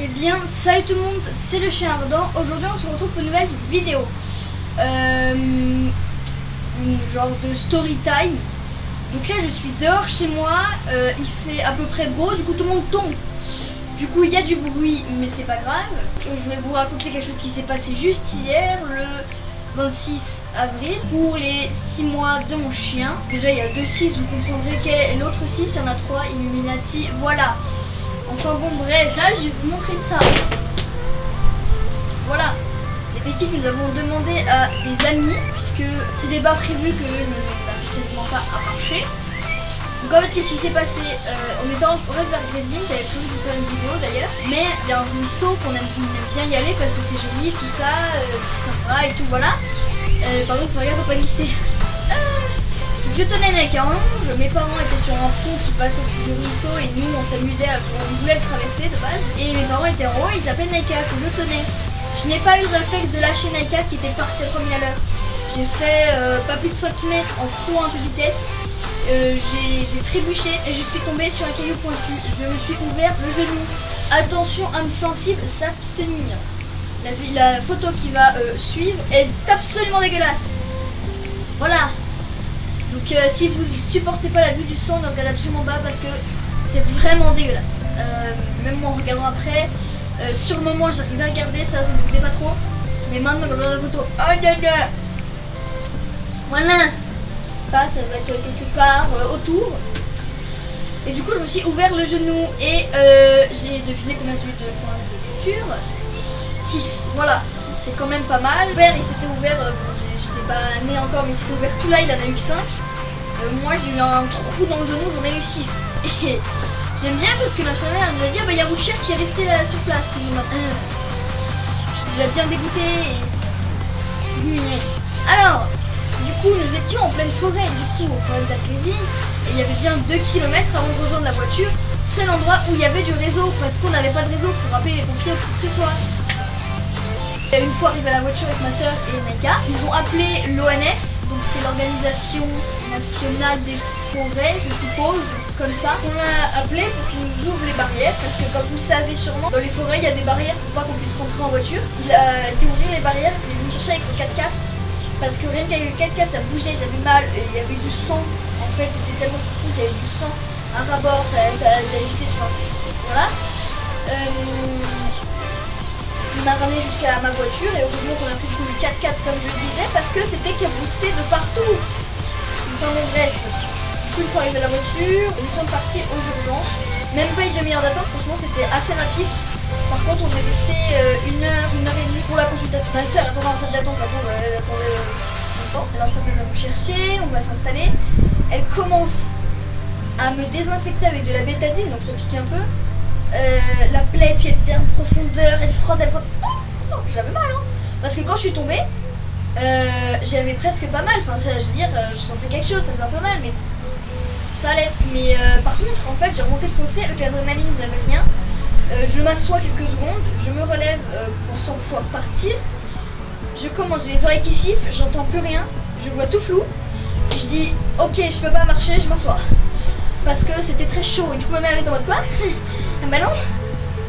bien, salut tout le monde, c'est le chien ardent. Aujourd'hui on se retrouve pour une nouvelle vidéo. Une genre de story time. Donc là je suis dehors chez moi, il fait à peu près beau, du coup tout le monde tombe. Du coup il y a du bruit mais c'est pas grave. Je vais vous raconter quelque chose qui s'est passé juste hier, le 26 avril, pour les 6 mois de mon chien. Déjà il y a 2 6, vous comprendrez quel est l'autre 6, il y en a 3, Illuminati, voilà. Enfin bon bref, là je vais vous montrer ça. Voilà, c'était Becky que nous avons demandé à des amis, puisque c'était pas prévu que je n'arrive quasiment pas à marcher. Donc en fait qu'est-ce qui s'est passé, on était en forêt de Vergrésine, j'avais prévu de vous faire une vidéo d'ailleurs. Mais il y a un ruisseau qu'on aime bien y aller parce que c'est joli, tout ça, c'est sympa et tout, voilà. Par contre faut regarder, faut pas glisser. Je tenais avec un longe, mes parents étaient sur un pont qui passait au-dessus du ruisseau et nous on s'amusait, on voulait le traverser de base. Et mes parents étaient en haut, ils appelaient Naika que je tenais. Je n'ai pas eu le réflexe de lâcher Naika qui était parti à 3000 à l'heure. J'ai fait pas plus de 5 mètres en trop en toute vitesse. J'ai trébuché et je suis tombée sur un caillou pointu. Je me suis ouvert le genou. Attention, âme sensible, s'abstenir. La photo qui va suivre est absolument dégueulasse. Voilà. Donc si vous supportez pas la vue du sang, ne regardez absolument pas parce que c'est vraiment dégueulasse. Même moi en regardant après, sur le moment j'arrivais à regarder, ça me plaît pas trop. Mais maintenant quand je regarde la photo, oh là là. Voilà. Je sais pas, ça va être quelque part autour. Et du coup je me suis ouvert le genou et j'ai deviné combien j'ai eu de points de suture. 6, voilà, c'est quand même pas mal. Père il s'était ouvert, j'étais pas né encore mais il s'était ouvert tout là, il en a eu que 5. Moi j'ai eu un trou dans le genou, j'en ai eu 6. Et j'aime bien parce que l'infirmière nous a dit, ah bah il y a Boucher qui est resté là sur place. J'étais déjà bien dégoûtée. Alors, du coup nous étions en pleine forêt, du coup en forêt de Vergrésine. Et il y avait bien 2 km avant de rejoindre la voiture. C'est l'endroit où il y avait du réseau parce qu'on n'avait pas de réseau pour appeler les pompiers ou quoi que ce soit. Une fois arrivé à la voiture avec ma soeur et Naika, ils ont appelé l'ONF, donc c'est l'Organisation Nationale des Forêts, je suppose, un truc comme ça. On l'a appelé pour qu'ils nous ouvrent les barrières, parce que comme vous le savez sûrement, dans les forêts il y a des barrières pour pas qu'on puisse rentrer en voiture. Il a été ouvrir les barrières, il est venu me chercher avec son 4x4, parce que rien qu'avec le 4x4 ça bougeait, j'avais mal, et il y avait du sang. En fait c'était tellement profond qu'il y avait du sang, un rabord, ça giclé, voilà. Il m'a ramené jusqu'à ma voiture et heureusement qu'on a pris du 4x4 comme je le disais parce que c'était cabroussé de partout. Enfin bon bref, du coup une fois arrivé à la voiture, nous sommes partis aux urgences. Même pas une demi-heure d'attente, franchement c'était assez rapide. Par contre on est resté 1 heure et demie pour la consultation. Ma soeur attendait en salle d'attente, elle attendait longtemps. Alors ça peut nous chercher, on va s'installer. Elle commence à me désinfecter avec de la bétadine, donc ça pique un peu. La plaie, puis elle était en profondeur, elle frotte. Oh, j'avais mal hein. Parce que quand je suis tombée, j'avais presque pas mal. Enfin, ça, je veux dire, je sentais quelque chose, ça faisait un peu mal, mais ça allait. Mais par contre, en fait, j'ai remonté le fossé avec l'adrénaline, vous n'avez rien. Je m'assois quelques secondes, je me relève pour pouvoir partir. Je commence, j'ai les oreilles qui sifflent, j'entends plus rien, je vois tout flou. Je dis, ok, je peux pas marcher, je m'assois. Parce que c'était très chaud. Et du coup, ma mère était en mode quoi? Ah bah non.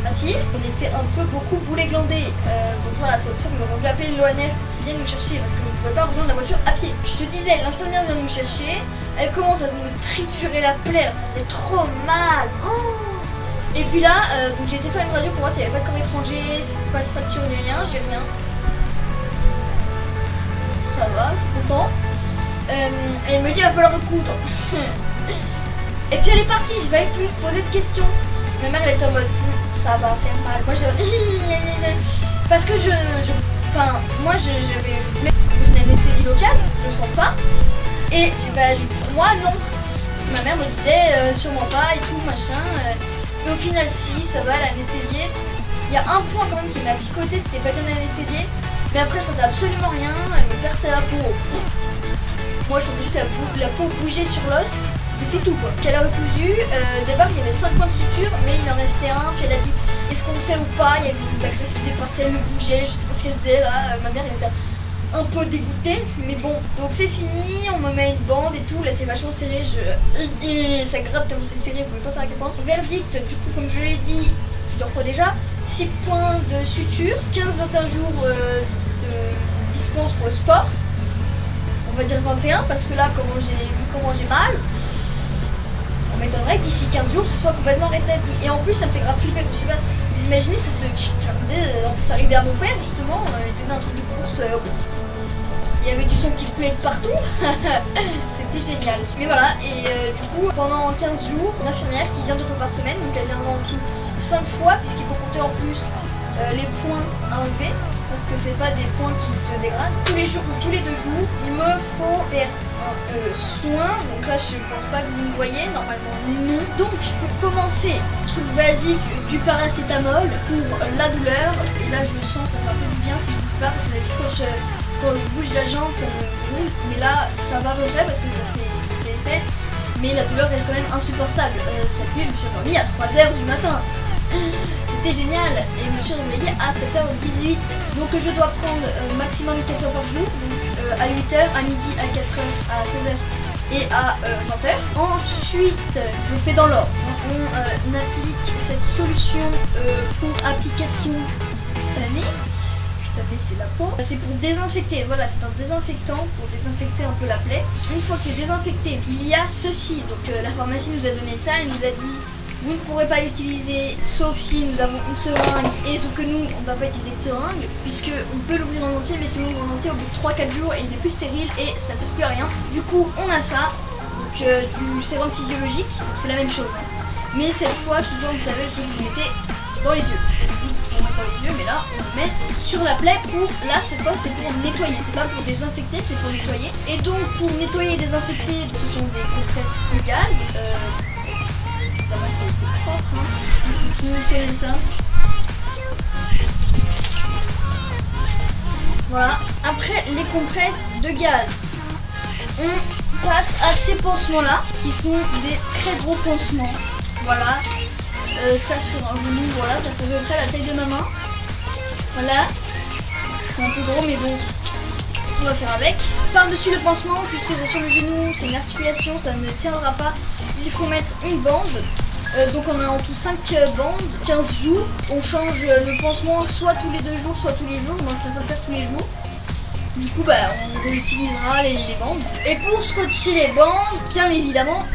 Bah si, on était un peu beaucoup boulet glandé. Donc voilà, c'est pour ça qu'on a dû appeler l'ONF pour qu'ils viennent nous chercher parce que je ne pouvais pas rejoindre la voiture à pied. Je te disais, l'infirmière vient nous chercher. Elle commence à me triturer la plaie, alors ça faisait trop mal. Oh. Et puis là, donc j'ai été faire une radio pour voir s'il n'y avait pas de corps étranger, pas de fracture ni rien, j'ai rien. Ça va, je suis content. Elle me dit, il va falloir recoudre. Et puis elle est partie, j'ai pas eu pu poser de questions. Ma mère elle était en mode ça va faire mal. Moi j'ai parce que enfin moi je voulais une anesthésie locale, je sens pas. Et j'ai pas pour moi non. Parce que ma mère me disait sûrement pas et tout machin. Et au final si ça va l'anesthésier. Il y a un point quand même qui m'a picoté, c'était pas bien anesthésié. Mais après je sentais absolument rien, elle me perçait la peau. Moi je sentais juste la peau bouger sur l'os. Mais c'est tout quoi. Qu'elle a recousu, d'abord il y avait 5 points de suture, mais il en restait un, puis elle a dit est-ce qu'on le fait ou pas, il y avait de la graisse qui dépassait, elle le bougeait, je sais pas ce qu'elle faisait là, ma mère elle était un peu dégoûtée, mais bon, donc c'est fini, on me met une bande et tout, là c'est vachement serré, ça gratte tellement c'est serré, vous pouvez pas savoir à quel point. Verdict, du coup comme je l'ai dit, plusieurs fois déjà. 6 points de suture, 15 jours de dispense pour le sport. On va dire 21 parce que là, comment j'ai mal, ça m'étonnerait que d'ici 15 jours ce soit complètement rétabli. Et en plus, ça me fait grave flipper. Je sais pas, vous imaginez, ça arrivait à mon père justement, il était dans un truc de course. Il y avait du sang qui coulait de partout. C'était génial. Mais voilà, et du coup, pendant 15 jours, une infirmière qui vient 2 fois par semaine, donc elle viendra en tout 5 fois, puisqu'il faut compter en plus les points à enlever, parce que c'est pas des points qui se dégradent. Tous les jours ou tous les 2 jours, il me faut faire un soin. Donc là, je pense pas que vous me voyez, normalement non. Donc, pour commencer, truc basique, du paracétamol pour la douleur. Et là, je le sens, ça fait un peu du bien si je bouge pas, parce que quand je bouge la jambe, ça me brûle. Mais là, ça va à peu près parce que ça fait effet. Mais la douleur reste quand même insupportable. Cette nuit, je me suis endormie à 3h du matin. C'était génial. Et je me suis réveillée à 7h18. Donc je dois prendre maximum 4 heures par jour. Donc à 8h, à midi, à 4h, à 16h et à 20h. Ensuite, je fais dans l'ordre. On applique cette solution pour application cutanée. C'est la peau. C'est pour désinfecter, voilà, c'est un désinfectant pour désinfecter un peu la plaie. Une fois que c'est désinfecté, il y a ceci. Donc la pharmacie nous a donné ça, elle nous a dit vous ne pourrez pas l'utiliser sauf si nous avons une seringue, et sauf que nous on ne va pas utiliser de seringue puisque on peut l'ouvrir en entier, mais si on l'ouvre en entier au bout de 3-4 jours il n'est plus stérile et ça ne sert plus à rien. Du coup on a ça, donc du sérum physiologique, c'est la même chose, hein. Mais cette fois souvent vous savez le truc que vous mettez dans les yeux. On met dans les yeux, mais là on le met sur la plaie pour, là cette fois c'est pour nettoyer, c'est pas pour désinfecter, c'est pour nettoyer. Et donc pour nettoyer et désinfecter, ce sont des compresses de gaz. C'est propre, hein. Tout le monde connaît ça. Voilà. Après les compresses de gaz, on passe à ces pansements là qui sont des très gros pansements. Voilà. Ça sur un genou, voilà, ça fait à peu près la taille de ma main. Voilà. C'est un peu gros mais bon, on va faire avec. Par-dessus le pansement, puisque c'est sur le genou, c'est une articulation, ça ne tiendra pas. Il faut mettre une bande. Donc on a en tout 5 bandes, 15 jours. On change le pansement soit tous les 2 jours, soit tous les jours. Moi je préfère faire tous les jours. Du coup on réutilisera les bandes. Et pour scotcher les bandes, bien évidemment,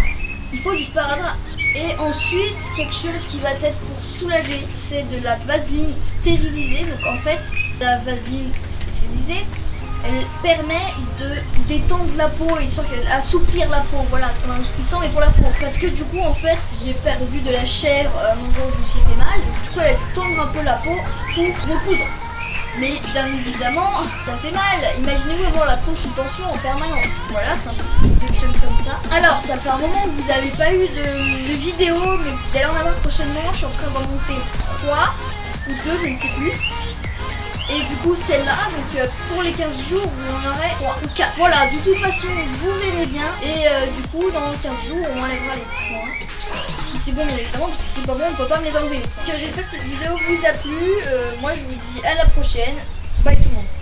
il faut du sparadrap. Et ensuite, quelque chose qui va être pour soulager, c'est de la vaseline stérilisée. Donc en fait, la vaseline stérilisée, elle permet de détendre la peau et assouplir la peau. Voilà, c'est comme un assouplissant mais pour la peau. Parce que du coup, en fait, j'ai perdu de la chair à un endroit où je me suis fait mal. Du coup, elle a dû tendre un peu la peau pour recoudre. Mais bien évidemment, ça fait mal. Imaginez-vous avoir la peau sous tension en permanence. Voilà, c'est un petit truc de crème comme ça. Alors, ça fait un moment que vous n'avez pas eu de vidéo, mais vous allez en avoir prochainement. Je suis en train d'en monter 3 ou 2, je ne sais plus. Et du coup, celle-là, donc pour les 15 jours, vous en aurez 3 ou 4. Voilà, de toute façon, vous verrez bien. Et du coup, dans 15 jours, on enlèvera les points. Si c'est bon, bien évidemment, parce que si c'est pas bon, on ne peut pas me les enlever. Donc j'espère que cette vidéo vous a plu. Moi, je vous dis à la prochaine. Bye tout le monde.